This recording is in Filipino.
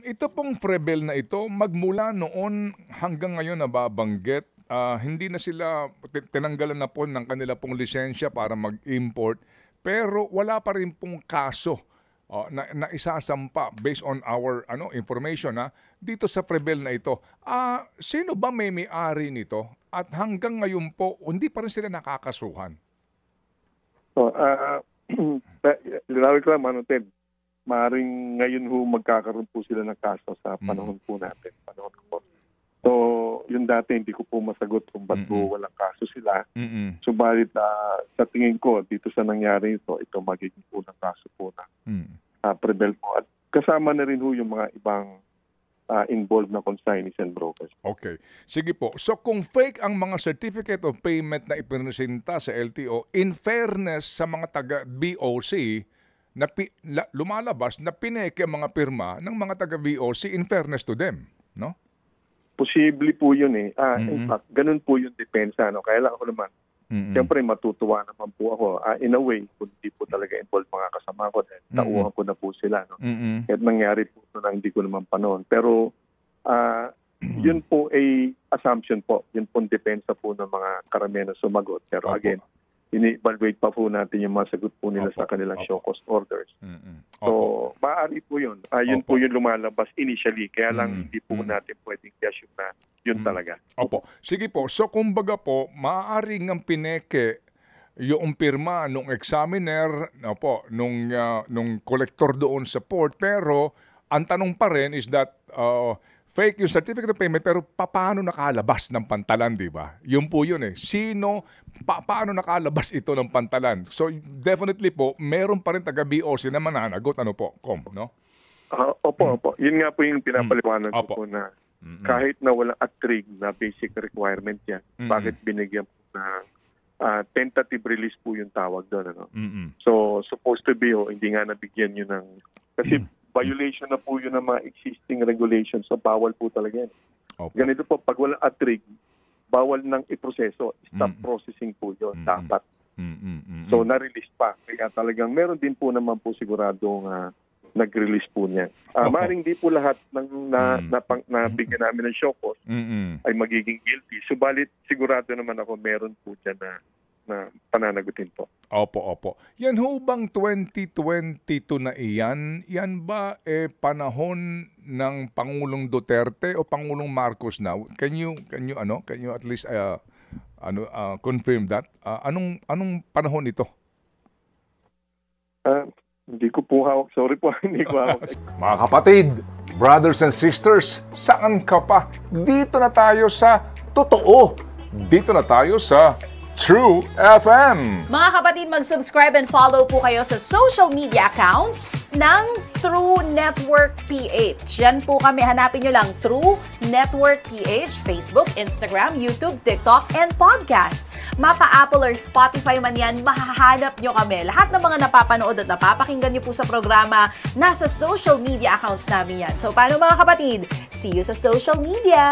Ito pong Frebel na ito, magmula noon hanggang ngayon nababanggit, hindi na sila, tinanggalan na po ng kanila pong lisensya para mag-import, pero wala pa rin pong kaso na isasampa based on our information dito sa Frebel na ito. Sino ba may-ari nito? At hanggang ngayon po, hindi pa rin sila nakakasuhan. Linawin ko lang, Ted. Maaring ngayon magkakaroon po sila ng kaso sa panahon po natin. So, yung dati hindi ko po masagot kung ba't po walang kaso sila. Subalit sa tingin ko, dito sa nangyari ito magiging po ng kaso po na Frebel po. At kasama na rin yung mga ibang involved na consignees and brokers. Okay. Sige po. So kung fake ang mga certificate of payment na ipinesenta sa LTO, in fairness sa mga taga-BOC, na lumalabas na pineke mga pirma ng mga taga-VOC in fairness to them, no? Posible po yun eh. In fact, ganun po yung depensa. Kaya lang ako naman, siyempre matutuwa naman po ako. In a way, kung hindi po talaga involved mga kasama ko, tauhan ko na po sila. No? At nangyari po ito na hindi ko naman panahon. Pero yun po ay assumption po. Yun po depensa po ng mga karamihan na sumagot. Pero again, ini-evaluate pa po natin yung mga sagot po nila sa kanilang show cause orders. So, maaari po yun. Yun po yung lumalabas initially. Kaya lang hindi po natin pwedeng assume na yun talaga. Opo. Sige po. So, kumbaga po, maaari ng pineke yung pirma nung examiner, nung collector doon sa port. Pero, ang tanong pa rin is that fake yung certificate of payment, pero paano nakalabas ng pantalan, di ba? Yun po yun eh. Sino, paano nakalabas ito ng pantalan? So, definitely po, meron pa rin taga-BOC na mananagot. Ano po, no? Opo. Yun nga po yung pinapaliwanag ko po na kahit na walang at-trig na basic requirement yan, bakit binigyan po na tentative release po yung tawag doon. So, supposed to be, hindi nga nabigyan yun ng... Kasi violation na po yun ng mga existing regulations, so bawal po talaga yan. Ganito po, pag walang at-trig, bawal nang iproseso. Stop processing po yun, dapat. So, na-release pa. Kaya talagang meron din po naman po siguradong nag-release po niya. Maring di po lahat ng nabigyan namin ng show cause ay magiging guilty. Subalit, sigurado naman ako meron po dyan na pananagutin po. Opo. Yan ho bang 2022 na iyan? Yan ba panahon ng Pangulong Duterte o Pangulong Marcos na? Can you at least confirm that? Anong panahon ito? Hindi ko po hawak. Sorry po, hindi ko hawak. Mga kapatid, brothers and sisters, saan ka pa? Dito na tayo sa totoo. Dito na tayo sa True FM. Mga kapatid, mag-subscribe and follow po kayo sa social media accounts ng True Network PH. Yan po kami. Hanapin nyo lang True Network PH, Facebook, Instagram, YouTube, TikTok, and podcast. Mapa Apple or Spotify man yan, mahahanap nyo kami. Lahat ng mga napapanood at napapakinggan nyo po sa programa, nasa social media accounts namin yan. So, paano mga kapatid? See you sa social media!